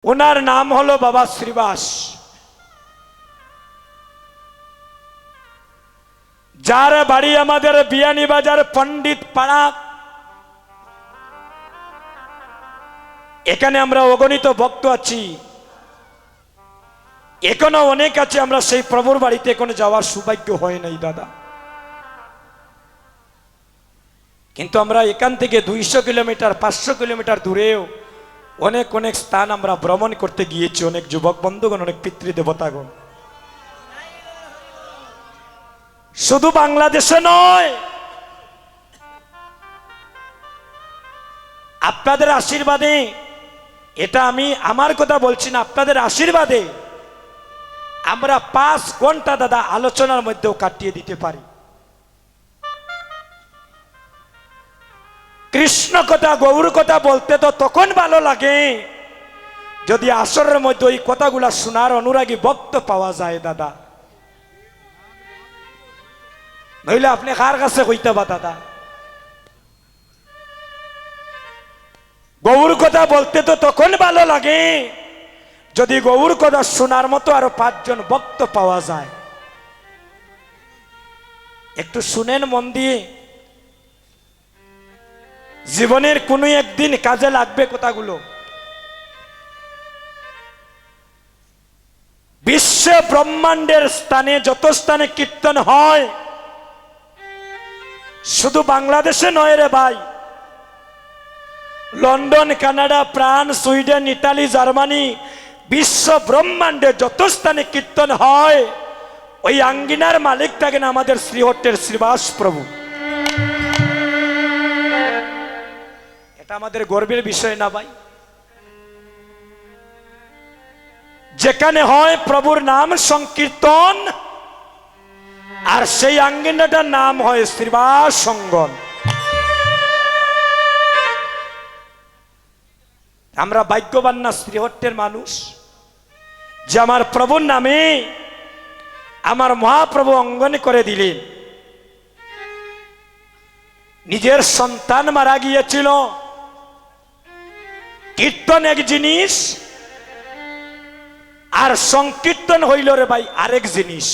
ওনার নাম হলো বাবা শ্রীবাস, যার বাড়ি আমাদের বিয়ানীবাজার পণ্ডিত পাড়া। এখানে আমরা অগণিত ভক্ত আছি, এখনো অনেক আছে। আমরা সেই প্রভুর বাড়িতে এখনো যাওয়ার সৌভাগ্য হয় নাই দাদা, কিন্তু আমরা এখান থেকে 200 কিলোমিটার 500 কিলোমিটার দূরেও অনেক অনেক স্থান আমরা ভ্রমণ করতে গিয়েছি। অনেক যুবক বন্ধুগণ, অনেক পিতৃদেবতাগণ, শুধু বাংলাদেশে নয়, আপনাদের আশীর্বাদে, এটা আমি আমার কথা বলছি না, আপনাদের আশীর্বাদে আমরা 5 ঘন্টা দাদা আলোচনার মধ্যেও কাটিয়ে দিতে পারি। কৃষ্ণ কথা, গৌর কথা বলতে তো তখন ভালো লাগে যদি আসরের মধ্যে ওই কথাগুলা শোনার অনুরাগী ভক্ত পাওয়া যায় দাদা, নইলে আপনি কার কাছে কইতে বা দাদা। গৌর কথা বলতে তো তখন ভালো লাগে যদি গৌর কথা শোনার মতো আরো 5 জন ভক্ত পাওয়া যায়। একটু শুনেন মন দিয়ে, জীবনের কোনো একদিন কাজে লাগবে কথাগুলো। বিশ্ব ব্রহ্মাণ্ডের স্থানে, যত স্থানে কীর্তন হয়, শুধু বাংলাদেশে নয় রে ভাই, London, Canada, France, Sweden, Italy, Germany, বিশ্ব ব্রহ্মাণ্ডে যত স্থানে কীর্তন হয়, ওই আঙ্গিনার মালিক থাকেন আমাদের শ্রীহট্টের শ্রীবাস প্রভু। এটা আমাদের গর্বের বিষয় না ভাই? যেখানে হয় প্রভুর নাম সংকীর্তন, আর সেই আঙ্গিনাটার নাম হয় শ্রীবাস সঙ্গন। আমরা ভাগ্যবান না শ্রীহট্টের মানুষ, যে আমার প্রভুর নামে আমার মহাপ্রভু অঙ্গন করে দিলেন। নিজের সন্তান মারা গিয়েছিল, কীর্তন এক জিনিস আর সংকীর্তন হইল রে ভাই আরেক জিনিস।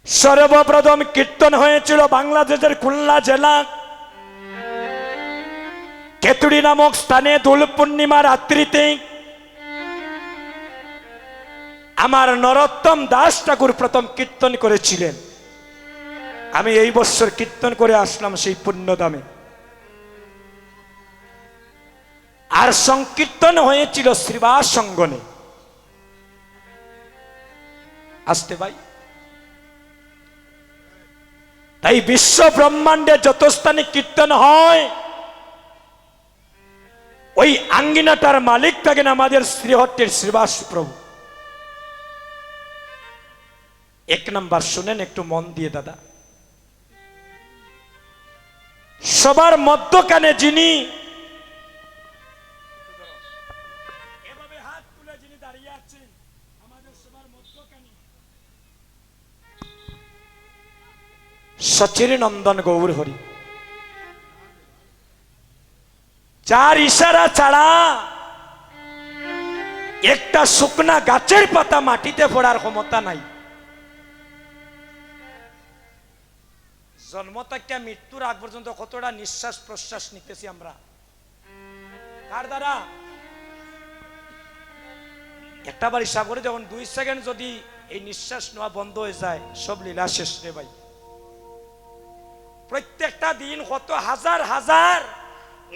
সর্বপ্রথম কীর্তন হয়েছিল বাংলাদেশের খুলনা জেলা কেতুড়ি নামক স্থানে দোল পূর্ণিমা রাত্রিতে আমার নরোত্তম দাস ঠাকুর প্রথম কীর্তন করেছিলেন। আমি এই বছর কীর্তন করে আসলাম সেই পুণ্যধামে। আর সংকীর্তন হয়েছিল শ্রীবাস সঙ্গনে। আসতে ভাই, তাই বিশ্ব ব্রহ্মাণ্ডে যত স্থানে কীর্তন হয়, ওই আঙ্গিনাটার মালিক থাকেন আমাদের শ্রীহট্টের শ্রীবাস প্রভু। 1 নাম্বার শুনেন একটু মন দিয়ে দাদা, সবার মধ্যখানে যিনি এভাবে হাত তুলে যিনি দাঁড়িয়ে আছেন, আমাদের সবার মধ্যখানে সচির নন্দন গৌর হরি, যার ইশারা ছাড়া একটা শুকনা গাছের পাতা মাটিতে পড়ার ক্ষমতা নাই। জন্ম থেকে মৃত্যুর আগ পর্যন্ত কতটা নিঃশ্বাস প্রশ্বাস নিতেছি আমরা, কার দ্বারা? একটা বার হিসাব করে যখন 2 সেকেন্ড যদি এই নিঃশ্বাস নেওয়া বন্ধ হয়ে যায়, সব লীলা শেষ রে ভাই। প্রত্যেকটা দিন কত হাজার হাজার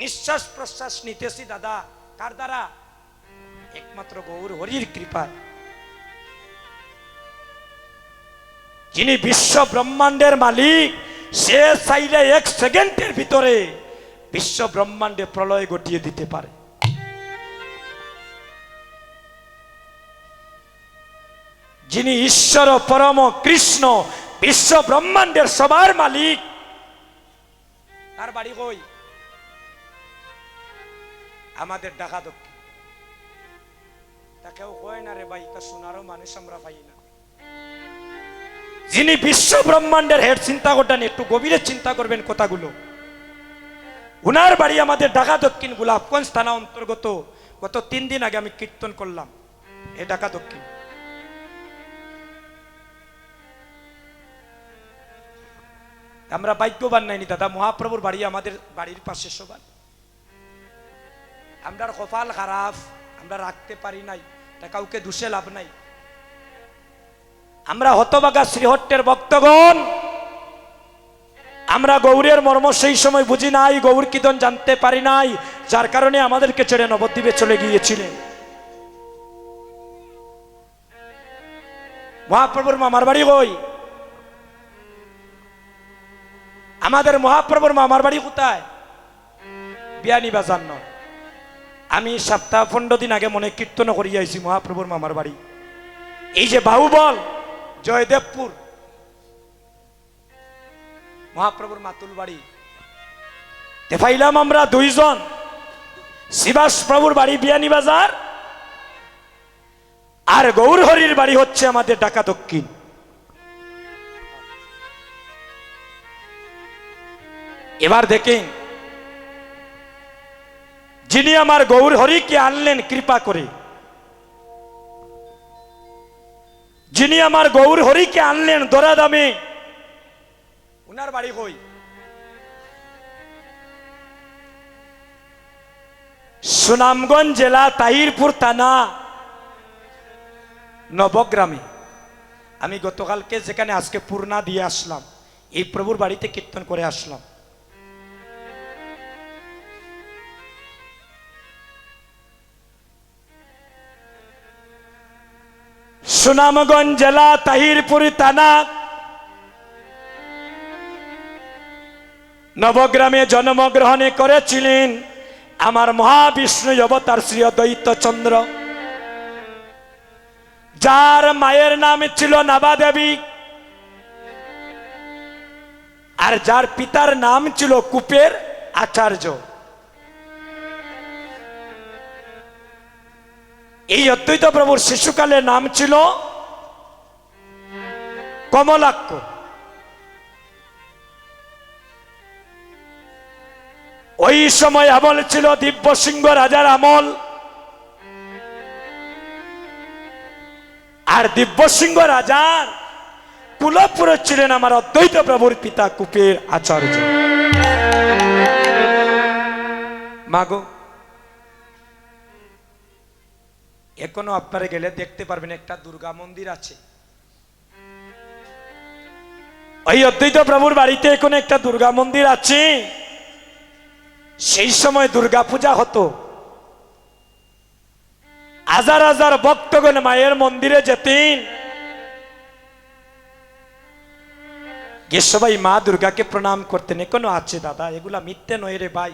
নিঃশ্বাস প্রশ্বাস নিতেছি দাদা, কার দ্বারা? একমাত্র গৌর হরির কৃপায়। যিনি বিশ্ব ব্রহ্মাণ্ডের মালিক, সে চাইলে 1 সেকেন্ডের ভিতরে বিশ্ব ব্রহ্মাণ্ডে প্রলয় ঘটিয়ে দিতে পারে। যিনি ঈশ্বর পরম কৃষ্ণ, বিশ্ব ব্রহ্মাণ্ডের সবার মালিক, তার বাড়ি কই? আমাদের ঢাকা দক্ষিণ। তাকেও কয় না রে ভাই, তা শোনারও মানুষ আমরা পাই না। যিনি বিশ্ব ব্রহ্মাণ্ডের হেড, চিন্তা করতেন, একটু গভীরে চিন্তা করবেন কথাগুলো। উনার বাড়ি আমাদের ঢাকা দক্ষিণ গোলাপগঞ্জ থানা অন্তর্গত। গত 3 দিন আগে আমি কীর্তন করলাম এই ঢাকা দক্ষিণ। আমরা ভাগ্যবান নাইনি দাদা, মহাপ্রভুর বাড়ি আমাদের বাড়ির পাশে সবার। আমরা কপাল খারাপ, আমরা রাখতে পারি নাই, তা কাউকে দোষে লাভ নাই। আমরা হতভাগা শ্রীহট্টের ভক্তগণ, আমরা গৌরের মর্ম সেই সময় বুঝি নাই, গৌর কীর্তন জানতে পারি নাই, যার কারণে আমাদেরকে ছেড়ে নবদ্বীপে চলে গিয়েছিলেন। মহাপ্রভুর মামার বাড়ি কই? আমাদের মহাপ্রভুর মামার বাড়ি কোথায়? বিয়ানীবাজার নয়। আমি সপ্তাহ 15 দিন আগে মনে কীর্তন করিয়া আইছি মহাপ্রভুর মামার বাড়ি, এই যে বাহুবল জয়দেবপুর, মহাপ্রভুর মাতুল বাড়ি। পাইলাম আমরা 2 জন, শিবাস প্রভুর বাড়ি বিয়ানীবাজার, আর গৌর হরির বাড়ি হচ্ছে আমাদের ঢাকা দক্ষিণ। এবার দেখেন, যিনি আমার গৌর হরিকে আনলেন কৃপা করে, যিনি আমার গৌর হরিকে আনলেন দরা দামে, উনার বাড়ি কই? সুনামগঞ্জ জেলা তাহিরপুর থানা নবগ্রামে। আমি গতকালকে যেখানে আজকে পূর্ণা দিয়ে আসলাম, এই প্রভুর বাড়িতে কীর্তন করে আসলাম। সুনামগঞ্জ জেলা তাহিরপুর থানা নবগ্রামে জন্মগ্রহণ করেছিলেন আমার মহাবিষ্ণু অবতার শ্রী অদ্বৈত চন্দ্র, যার মায়ের নাম ছিল নাবা দেবী আর যার পিতার নাম ছিল কুপের আচার্য। এই অদ্বৈত প্রভুর শিশুকালের নাম ছিল কমলাক্ষ। ওই সময় আমল ছিল দিব্য সিংহ রাজার আমল, আর দিব্য সিংহ রাজার কুলপুরুষ ছিলেন আমার অদ্বৈত প্রভুর পিতা কুপের আচার্য। মাগো, এখনো আপনারা গেলে দেখতে পারবেন একটা দুর্গা মন্দির আছে। ওই অদ্বৈত প্রভুর বাড়িতে এখন একটা দুর্গা মন্দির আছে। সেই সময় দুর্গা পূজা হতো, হাজার হাজার ভক্তগণ মায়ের মন্দিরে যেতেন, গিয়ে সবাই মা দুর্গাকে প্রণাম করতেন। এখনো আছে দাদা, এগুলা মিথ্যে নয় রে ভাই।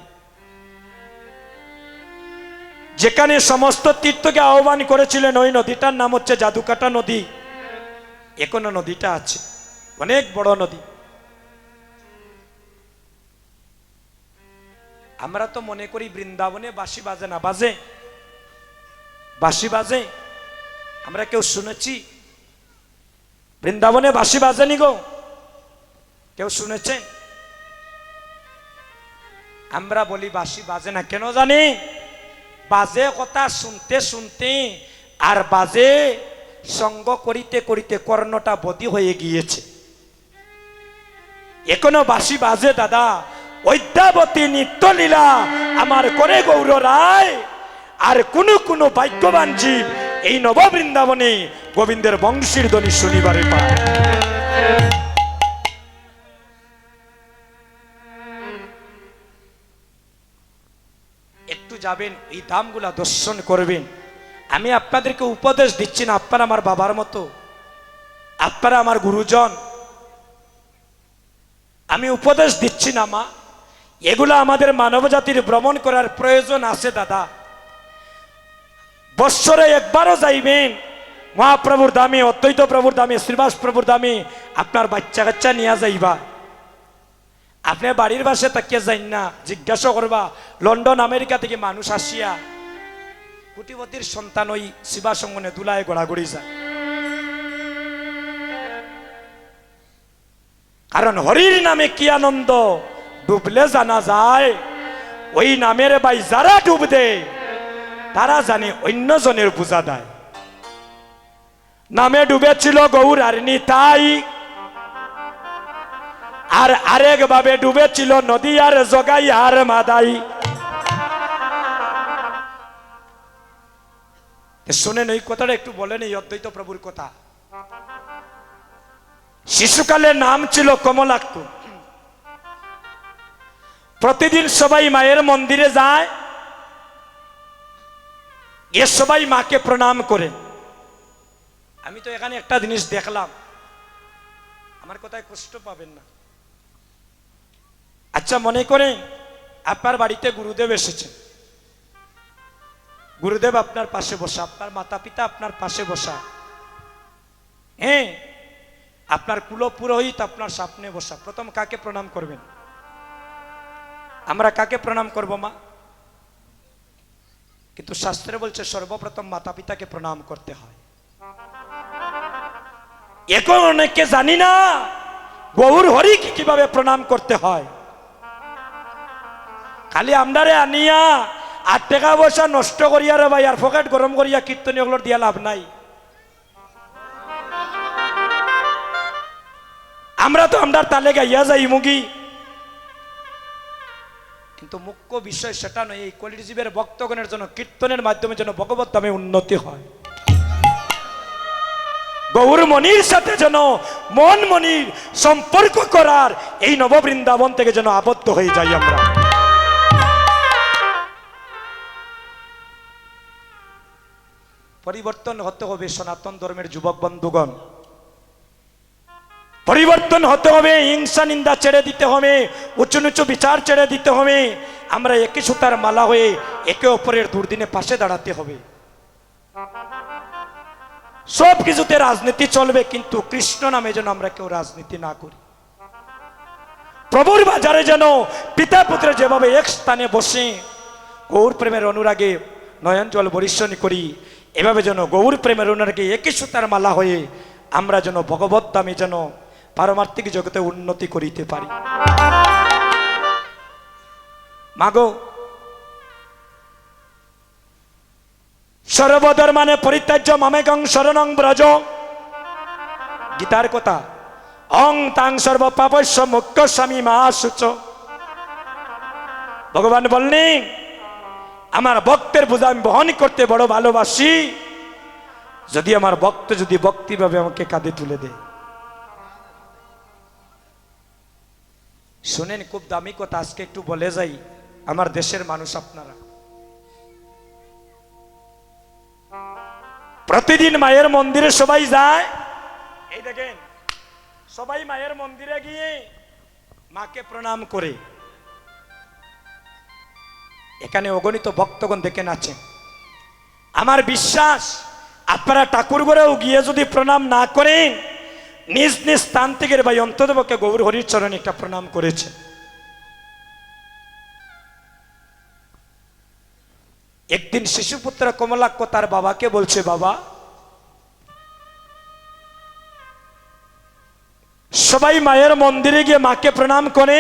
যেখানে সমস্ত তীর্থকে আহ্বান করেছিলেন, ওই নদীটার নাম হচ্ছে জাদুকাটা নদী। এখনো নদীটা আছে, অনেক বড় নদী। আমরা তো মনে করি বৃন্দাবনে বাঁশি বাজে না, বাজে, বাঁশি বাজে। আমরা কেউ শুনেছি বৃন্দাবনে বাঁশি বাজেনি গো? কেউ শুনেছেন? আমরা বলি বাঁশি বাজে না, কেন জানি? বাজে কথা শুনতে শুনতে আর বাজে সঙ্গ করিতে করিতে কর্ণটা বদি হয়ে গিয়েছে। এখনো বাঁশি বাজে দাদা। অদ্যাবতী নিত্যলীলা আমার করে গৌর রায়, আর কোন কোন ভাগ্যবান জীব এই নববৃন্দাবনে গোবিন্দের বংশীর ধ্বনি শনিবারে পায়। একটু যাবেন, এই ধামগুলা দর্শন করবেন। আমি আপনাদেরকে উপদেশ দিচ্ছি না, আপনারা আমার বাবার মতো, আপনারা আমার গুরুজন। আমি উপদেশ দিচ্ছি না মা, এগুলা আমাদের মানব জাতির ভ্রমণ করার প্রয়োজন আছে দাদা। বৎসরে একবারও যাইবেন মহাপ্রভুর দামে, অদ্বৈত প্রভুর দামে, শ্রীবাস প্রভুর দামে আপনার বাচ্চা কাচ্চা নিয়ে যাইবা। আপনি বাড়ির বাসে তাকিয়ে যাইন না, জিজ্ঞাসা করবা লন্ডন আমেরিকা থেকে মানুষ আসিয়া কোটিপতির সন্তান ওই শিবাসঙ্গনে দুলায় গড়াগড়ি যায়। কারণ হরির নামে কি আনন্দ ডুবলে জানা যায়, ওই নামের ভাই যারা ডুব দেয় তারা জানে অন্য জনের পূজা দেয়। নামে ডুবেছিল গৌর আর নিতাই, আর আরেক ভাবে ডুবেছিল নদী আর জগাই আর মাদাই। শুনেন এই কথাটা একটু বলেন, এই অদ্বৈত প্রভুর কথা। শিশুকালে নাম ছিল কমলাক্ষ। প্রতিদিন সবাই মায়ের মন্দিরে যায়, এ সবাই মাকে প্রণাম করে। আমি তো এখানে একটা জিনিস দেখলাম, আমার কথায় কষ্ট পাবেন না। আচ্ছা মনে করেন আপনার বাড়িতে গুরুদেব এসেছেন, গুরুদেব আপনার পাশে বসা, আপনার মাতা পিতা আপনার পাশে বসা, হ্যাঁ আপনার কুল পুরোহিত আপনার সামনে বসা। প্রথম কাকে প্রণাম করবেন? আমরা কাকে প্রণাম করব মা? কিন্তু শাস্ত্রে বলছে সর্বপ্রথম মাতা পিতাকে প্রণাম করতে হয়। এখন অনেককে জানি না গৌর হরিকে কিভাবে প্রণাম করতে হয়। খালি আমরারে আনিয়া 8 টাকা পয়সা নষ্ট করিয়া রে ভাই, আর পকেট গরম করিয়া কীর্তনী ওগুলোর দিয়া লাভ নাই। আমরা তো আমরার তালে গাইয়া যাই মুগি, কিন্তু মুখ্য বিষয় সেটা নয়। এই কলিজীবের ভক্তগণের জন্য কীর্তনের মাধ্যমে যেন ভগবত ধামে উন্নতি হয়, গৌর মনির সাথে যেন মন মনির সম্পর্ক করার এই নববৃন্দাবন থেকে যেন আবদ্ধ হয়ে যাই আমরা। পরিবর্তন হতে হবে সনাতন ধর্মের যুবক বন্ধুগণ, পরিবর্তন হতে হবে। হিংসা নিন্দা ছেড়ে দিতে হবে, উঁচু নিচু বিচার ছেড়ে দিতে হবে। আমরা একই সুতার মালা হয়ে একে অপরের দুর্দিনে পাশে দাঁড়াতে হবে। সব কিছুতে রাজনীতি চলবে, কিন্তু কৃষ্ণ নামে যেন আমরা কেউ রাজনীতি না করি। প্রভুর বাজারে যেন পিতা পুত্র যেভাবে এক স্থানে বসে গৌর প্রেমের অনুরাগে নয়ন জল বরিশন করি, এভাবে যেন গৌর প্রেমের অনুরাগে একই সুতার মালা হয়ে আমরা যেন ভগবত ধামে যেন পারমার্থিক জগতে উন্নতি করিতে পারি। মাগো, সর্বধর্মানে পরিত্যাজ্য মামেকং শরণং ব্রজ, গীতার কথা। অং তাং সর্ব পাপস্য মুক্ত স্বামী মা শুচ। ভগবান বললেন আমার ভক্তের বোঝা আমি বহন করতে বড় ভালোবাসি, যদি আমার ভক্ত যদি ভক্তিভাবে আমাকে কাঁধে তুলে দেয়। শুনেন, খুব দামি কথা আজকে একটু বলে যাই। আমার দেশের মানুষ আপনারা প্রতিদিন মায়ের মন্দিরে সবাই যায়, এই দেখেন সবাই মায়ের মন্দিরে গিয়ে মাকে প্রণাম করে। এখানে অগণিত ভক্তগণ দেখে নাচেন। আমার বিশ্বাস আপনারা ঠাকুর ঘরেও গিয়ে যদি প্রণাম না করেন, নিজ নিজ স্থান থেকে ভাই অন্ততপক্ষে গৌর হরির চরণে একটা প্রণাম করেছে। একদিন শিশুপুত্র কমলাক্ষ তার বাবাকে বলছে, বাবা সবাই মায়ের মন্দিরে গিয়ে মাকে প্রণাম করে,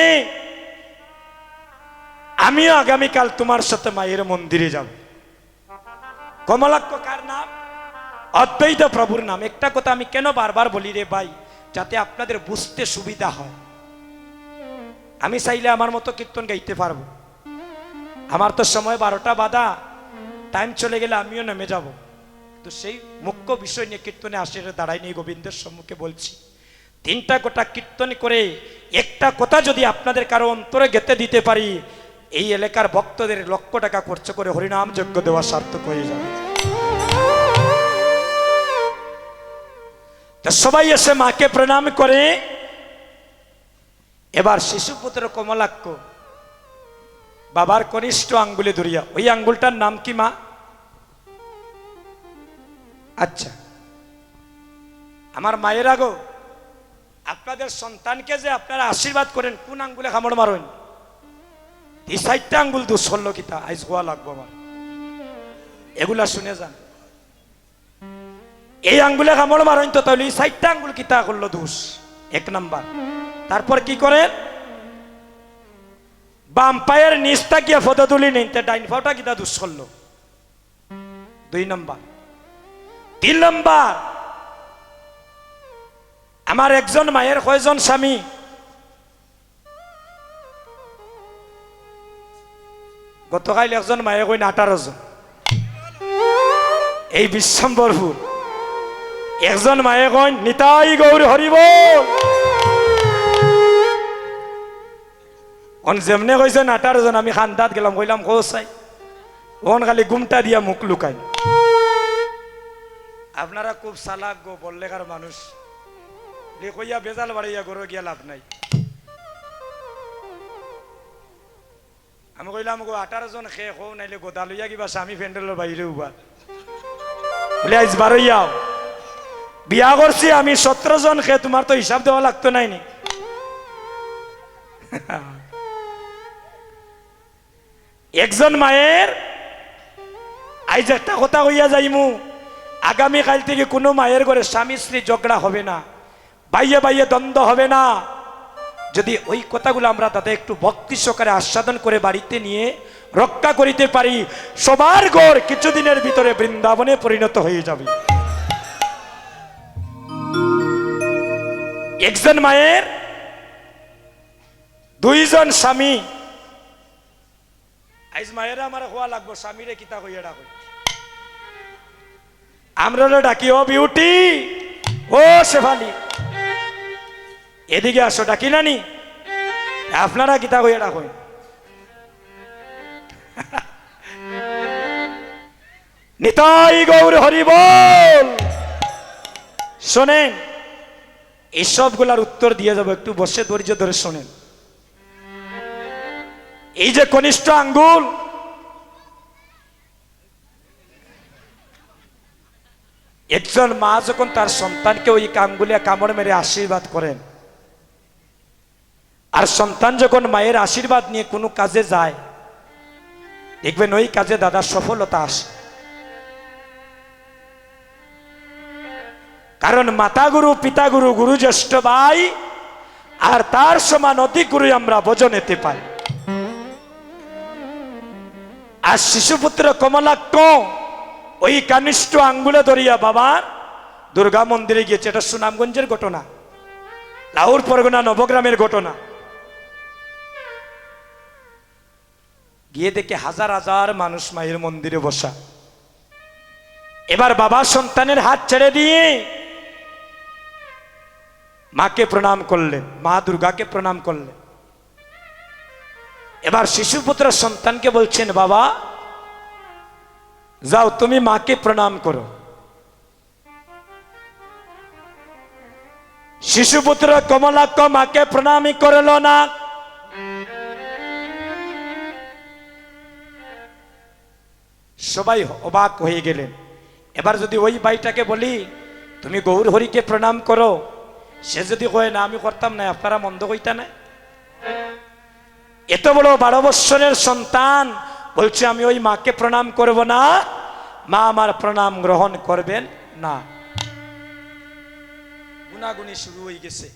আমিও আগামীকাল তোমার সাথে মায়ের মন্দিরে যাব। কমলাক্ষ কার নাম? অদ্বৈত প্রভুর নাম। একটা কথা আমি কেন বারবার বলি রে ভাই, যাতে আপনাদের বুঝতে সুবিধা হয়। আমি চাইলে আমার মতো কীর্তন গাইতে পারবো, আমার তো সময় 12টা বাধা, টাইম চলে গেলে আমিও নেমে যাব। তো সেই মুখ্য বিষয় নিয়ে কীর্তনে আসে দাঁড়াই নিয়ে গোবিন্দের সম্মুখে বলছি। 3টা গোটা কীর্তন করে একটা কথা যদি আপনাদের কারো অন্তরে গেঁথে দিতে পারি, এই এলাকার ভক্তদের লক্ষ টাকা খরচ করে হরিনাম যজ্ঞ দেওয়া সার্থক হয়ে যাবে। তা সবাই এসে মাকে প্রণাম করে। এবার শিশুপুত্র কমলাক্ষ বাবার কনিষ্ঠ আঙ্গুলে ধরিয়া, ওই আঙ্গুলটার নাম কি মা? আচ্ছা আমার মায়েরা গো, আপনাদের সন্তানকে যে আপনারা আশীর্বাদ করেন কোন আঙ্গুলে কামড় মারেন? এই 4টা আঙ্গুল দোষ হলো কিতা, আইস গোয়া লাগবো আমার। এগুলা শুনে যান, এই আঙ্গুলে কামড় মারেন তো তাহলে এই 4টা আঙ্গুল কিতা করলো দোষ? 1 নাম্বার। তারপর কি করেন? বাম পায়ের নিচটা গিয়া ফটো তুলি নেই, ডাইন পাওটা কিতা দুষ করলো। 2 নম্বর। 3 নম্বর, আমার একজন মায়ের কয়জন স্বামী? গতকাল একজন মায়ে কইন 18 জন। এই বিশ্বম্বরপুর একজন মায়ে কইন নিতাই গৌর হরিবল। অন যেমনে কইছেন 18 জন, আমি খান্দাত গেলাম, কইলাম কোসাই, ওন খালি গুমটা দিয়া মুখ লুকাই। আপনারা খুব চালাক গো, বললেকার মানুষ, কইয়া বেজাল বাড়াইয়া গরো গিয়া লাভ নাই। আমি কইলাম গো 18 জন খেয়ে হো, নাইলে গোদা লইয়া কিবা স্বামী প্যান্ডেলের বাইরে উবা বলে আজ বারইয়াও বিয়া করছি আমি 17 জন খেয়ে, তোমার তো হিসাব দেওয়া লাগতো নাইনি। একজন মায়ের আইজ একটা কথা কইয়া যাইমু, আগামী কাল থেকে কোনো মায়ের ঘরে স্বামী স্ত্রী ঝগড়া হবে না, বাইয়ে বাইয়ে দ্বন্দ্ব হবে না। যদি ওই কথাগুলো আমরা তাদের একটু ভক্তি সহকারে আস্বাদন করে বাড়িতে নিয়ে রক্ষা করিতে পারি, সবার ঘর কিছুদিনের ভিতরে বৃন্দাবনে পরিণত হয়ে যাবে। একজন মায়ের 2 জন স্বামী। আইজ মায়েরা আমার হওয়া লাগবো, স্বামীরে কিতা কইয়া ডাকো, আমরা ডাকি ও বিউটি, ও শেফালি, এদিকে আসো, ডাকি নানি, আপনারা কিতা কইয়া ডাকো। নিতাই গৌর হরিবল। শোনেন, এই সবগুলার উত্তর দিয়ে যাব, একটু বসে ধৈর্য ধরে শোনেন। এই যে কনিষ্ঠ আঙ্গুল, একজন মা যখন তার সন্তানকে ওই আঙ্গুলে কামড় মেরে আশীর্বাদ করেন, আর সন্তান যখন মায়ের আশীর্বাদ নিয়ে কোনো কাজে যায়, দেখবেন ওই কাজে দাদা সফলতা আসে। কারণ মাতা গুরু, পিতা গুরু, গুরু জ্যেষ্ঠ ভাই, আর তার সমান অধিক গুরু আমরা ভজনেতে পাই। আর শিশুপুত্র কমলাক্ষ ওই কনিষ্ঠ আঙ্গুলে ধরিয়া বাবার দুর্গা মন্দিরে গিয়েছে। এটা সুনামগঞ্জের ঘটনা, লাউর পরগনা নবগ্রামের ঘটনা। গিয়ে দেখে হাজার হাজার মানুষ মায়ের মন্দিরে বসা। এবার বাবা সন্তানের হাত ছেড়ে দিয়ে মাকে প্রণাম করলেন, মা দুর্গাকে প্রণাম করলেন। এবার শিশুপুত্র সন্তানকে বলছেন, বাবা যাও তুমি মাকে প্রণাম করো। শিশুপুত্র কমলাক্ষ মাকে প্রণামই করল না। সবাই অবাক হয়ে গেলেন। এবার যদি ওই ভাইটাকে বলি তুমি গৌর হরিকে প্রণাম করো, সে যদি কয় না আমি করতাম না, আপনারা মন্দ কইতা না। এত বড় 12 বৎসরের সন্তান বলছে আমি ওই মাকে প্রণাম করব না, মা আমার প্রণাম গ্রহণ করবেন না। গুনাগুনি শুরু হয়ে গেছে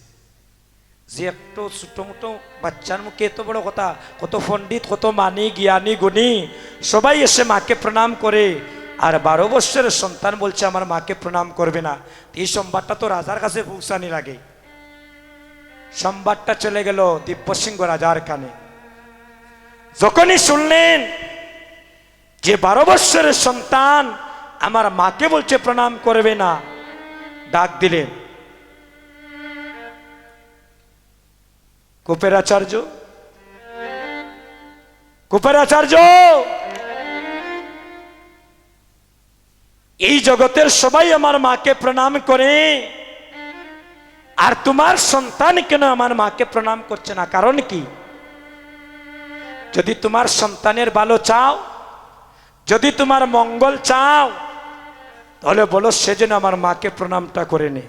যে একটু ছোট মোটো বাচ্চার মুখে এত বড় কথা, কত পণ্ডিত, কত মানি, জ্ঞানী, গুণী সবাই এসে মাকে প্রণাম করে, আর 12 বৎসরের সন্তান বলছে আমার মাকে প্রণাম করবে না। এই সংবাদটা তো রাজার কাছে পৌঁছানি লাগে। সংবাদটা চলে গেল দিব্যসিংহ রাজার কানে। যখনই শুনলেন যে 12 বৎসরের সন্তান আমার মাকে বলছে প্রণাম করবে না, ডাক দিলেন কুপেরাচার্য, কুপেরাচার্য, এই জগতের সবাই আমার মাকে প্রণাম করে, আর তোমার সন্তান কেন আমার মাকে প্রণাম করছে না? কারণ কি? যদি তোমার সন্তানের ভালো চাও, যদি তোমার মঙ্গল চাও, তাহলে বলো সে যেন আমার মাকে প্রণামটা করে নে।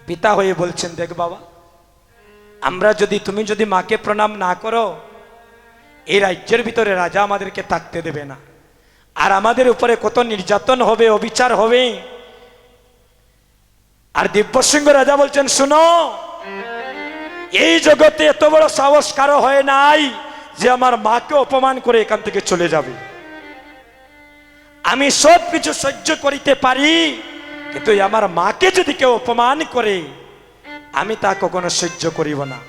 পিতা হয়ে বলছেন, দেখ বাবা, আমরা যদি, তুমি যদি মাকে প্রণাম না করো, এই রাজ্যের ভিতরে রাজা আমাদেরকে থাকতে দেবে না, আর আমাদের উপরে কত নির্যাতন হবে, অবিচার হবে। আর দিব্যসিংহ রাজা বলছেন, শুনো এই জগতে এত বড় সাহস কারো হয় নাই যে আমার মাকে অপমান করে এখান থেকে চলে যাবে। আমি সব কিছু সহ্য করিতে পারি, কিন্তু আমার মাকে যদি কেউ অপমান করে আমি তা কখনো সহ্য করিব না।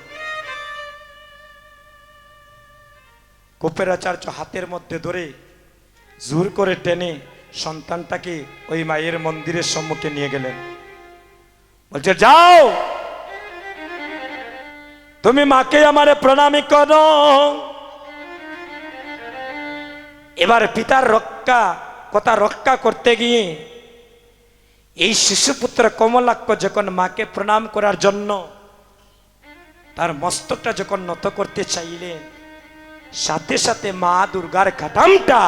কোপের আচার্য হাতের মধ্যে ধরে জোর করে টেনে সন্তানটাকে ওই মায়ের মন্দিরের সম্মুখে নিয়ে গেলেন। বলছে, যাও তুমি মাকে আমারে প্রণামী করো। এবার পিতার কথা রক্ষা করতে গিয়ে এই শিশুপুত্র কমলাক্ষ যখন মাকে প্রণাম করার জন্য তার মস্তকটা যখন নত করতে চাইলেন, সাথে সাথে মা দুর্গার কাঠামটা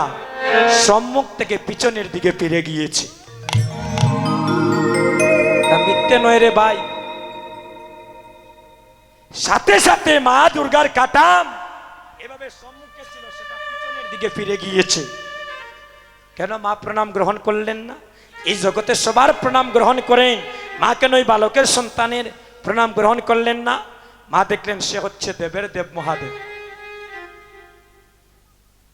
সম্মুখ থেকে পিছনের দিকে ফিরে গিয়েছে। মিথ্যে নয় রে ভাই, সাথে সাথে মা দুর্গার কাঠাম এভাবে সম্মুখে ছিল, সেটা পিছনের দিকে ফিরে গিয়েছে। কেন মা প্রণাম গ্রহণ করলেন না? এই জগতে সবার প্রণাম গ্রহণ করেন, মা কেন ওই বালকের সন্তানের প্রণাম গ্রহণ করলেন না? মা দেখলেন সে হচ্ছে দেবের দেব মহাদেব।